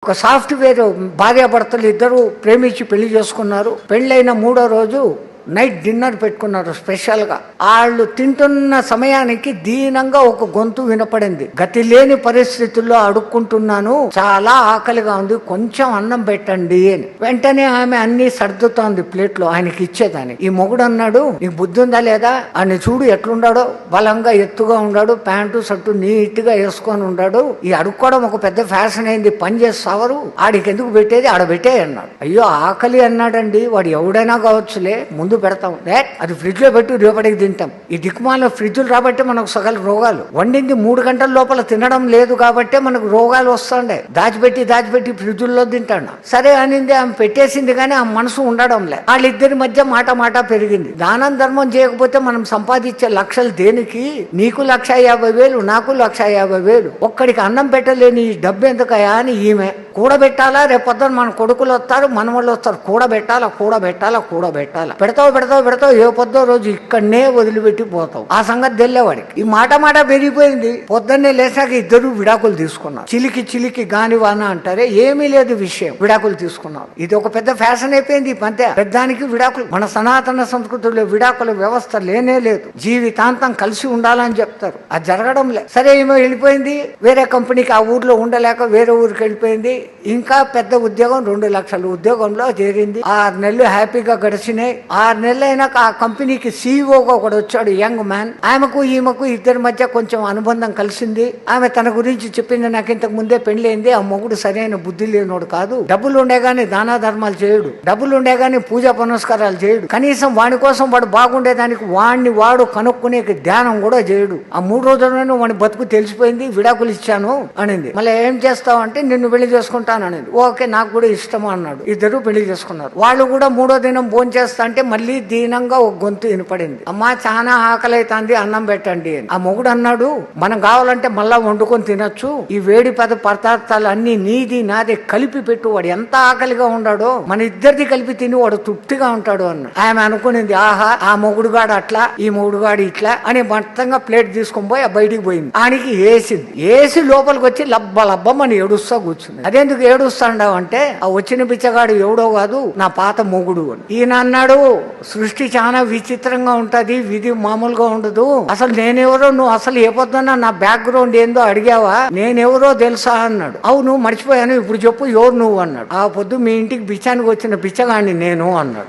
ఒక సాఫ్ట్వేర్ భార్యాభర్తలు ఇద్దరు ప్రేమించి పెళ్లి చేసుకున్నారు. పెళ్ళైన 3వ రోజు నైట్ డిన్నర్ పెట్టుకున్నారు స్పెషల్గా. వాళ్ళు తింటున్న సమయానికి దీనంగా ఒక గొంతు వినపడింది. గతి లేని పరిస్థితుల్లో అడుక్కుంటున్నాను, చాలా ఆకలిగా ఉంది, కొంచెం అన్నం పెట్టండి అని. వెంటనే ఆమె అన్ని సర్దుతోంది ప్లేట్లో ఆయనకి ఇచ్చేదానికి. ఈ మొగుడు అన్నాడు, నీకు బుద్ధి ఉందా లేదా, ఆయన చూడు ఎట్లుండాడో, బలంగా ఎత్తుగా ఉన్నాడు, ప్యాంటు షర్టు నీట్ గా వేసుకొని ఉన్నాడు, ఈ అడుక్కోవడం ఒక పెద్ద ఫ్యాషన్ అయింది, పని చేస్తావరు, ఆడికి ఎందుకు పెట్టేది, ఆడ పెట్టే అన్నాడు. అయ్యో ఆకలి అన్నాడండి, వాడు ఎవడైనా కావచ్చులే, ముందు పెడతాం, అది ఫ్రిడ్జ్ లో పెట్టి రేపటికి తింటాం. ఈ దిక్కుమాల ఫ్రిడ్జ్లు రాబట్టే మనకు సగల రోగాలు. వండింది 3 గంటల లోపల తినడం లేదు కాబట్టే మనకు రోగాలు వస్తుండే. దాచిపెట్టి ఫ్రిడ్జుల్లో తింటాడు. సరే అనింది, ఆమె పెట్టేసింది కానీ ఆ మనసు ఉండడం లే. వాళ్ళిద్దరి మధ్య మాట పెరిగింది. దానం ధర్మం చేయకపోతే మనం సంపాదించే లక్షలు దేనికి, నీకు 1,50,000 నాకు 1,50,000, ఒక్కడికి అన్నం పెట్టలేని ఈ డబ్బు ఎందుకయా అని ఈమె. కూడబెట్టాలా, రేపొద్దున మన కొడుకులు వస్తారు, మనవాళ్ళు వస్తారు, కూడబెట్టాలా. పెడతావు ఏ పొద్దో రోజు ఇక్కడనే వదిలిపెట్టి పోతావు. ఆ సంగతి తెల్లేవాడికి. ఈ మాట పెరిగిపోయింది. పొద్దున్నే లేచాక ఇద్దరు విడాకులు తీసుకున్నారు. చిలికి గానివాన అంటారే, ఏమీ లేదు విషయం, విడాకులు తీసుకున్నారు. ఇది ఒక పెద్ద ఫ్యాషన్ అయిపోయింది. ఈ మధ్య పెద్దానికి విడాకులు. మన సనాతన సంస్కృతిలో విడాకుల వ్యవస్థ లేనే లేదు. జీవితాంతం కలిసి ఉండాలని చెప్తారు, అది జరగడం లేదు. సరే ఏమో వెళ్ళిపోయింది వేరే కంపెనీకి, ఆ ఊర్లో ఉండలేక వేరే ఊరికి వెళ్ళిపోయింది. ఇంకా పెద్ద ఉద్యోగం, 2 లక్షల ఉద్యోగంలో చేరింది. 6 నెలలు హ్యాపీగా గడిచినాయి. 6 నెలలు అయినాక ఆ కంపెనీకి సీఈఓగా ఒకడు వచ్చాడు, యంగ్ మ్యాన్. ఆమెకు ఈమెకు ఇద్దరి మధ్య కొంచెం అనుబంధం కలిసింది. ఆమె తన గురించి చెప్పింది, నాకు ఇంతకు ముందే పెళ్లైంది, ఆ మొగుడు సరైన బుద్ధి లేనోడు కాదు, డబ్బులు ఉండేగాని దానా ధర్మాలు చేయడు, డబ్బులు ఉండేగాని పూజా పునస్కారాలు చేయడు, కనీసం వాడి కోసం వాడు బాగుండేదానికి వాడు కనుక్కునే ధ్యానం కూడా చేయడు. ఆ 3 రోజుల్లోనే వాడి బతుకు తెలిసిపోయింది, విడాకులు ఇచ్చాను అనింది. మళ్ళీ ఏం చేస్తావు అంటే, నిన్ను పెళ్లి చేసుకుంటాను అనింది. ఓకే, నాకు కూడా ఇష్టము అన్నాడు. ఇద్దరు పెళ్లి చేసుకున్నారు. వాళ్ళు కూడా 3వ దినం భోజనం చేస్తా అంటే మళ్ళీ దీనంగా ఒక గొంతు వినపడింది, అమ్మా చాలా ఆకలి అవుతుంది, అన్నం పెట్టండి అని. ఆ మొగుడు అన్నాడు, మనం కావాలంటే మళ్ళా వండుకొని తినొచ్చు, ఈ వేడి పదార్థాలు అన్ని నీది నాదే కలిపి పెట్టు, వాడు ఎంత ఆకలిగా ఉన్నాడో మన ఇద్దరిది కలిపి తిని వాడు తృప్తిగా ఉంటాడు అన్నాడు. ఆమె అనుకునింది, ఆహా ఆ మొగుడుగాడు అట్లా, ఈ మొగుడుగాడు ఇట్లా అని మొత్తంగా ప్లేట్ తీసుకొని పోయి బయటికి పోయింది. ఆయనకి ఏసి లోపలికి వచ్చి లబ్బమని ఏడుస్తా కూర్చుంది. అదెందుకు ఏడుస్తాండావు అంటే, ఆ వచ్చిన బిచ్చగాడు ఎవడో కాదు, నా పాత మొగుడు అని. ఈయన అన్నాడు, సృష్టి చాలా విచిత్రంగా ఉంటది, విధి మామూలుగా ఉండదు, అసలు నేనెవరో, నువ్వు అసలు ఏ పొద్దున్నా నా బ్యాక్గ్రౌండ్ ఏందో అడిగావా, నేనెవరో తెలుసా అన్నాడు. అవును మర్చిపోయాను, ఇప్పుడు చెప్పు ఎవరు నువ్వు అన్నాడు. ఆ పొద్దు మీ ఇంటికి బిచ్చానికి వచ్చిన బిచ్చగాడిని నేను అన్నాడు.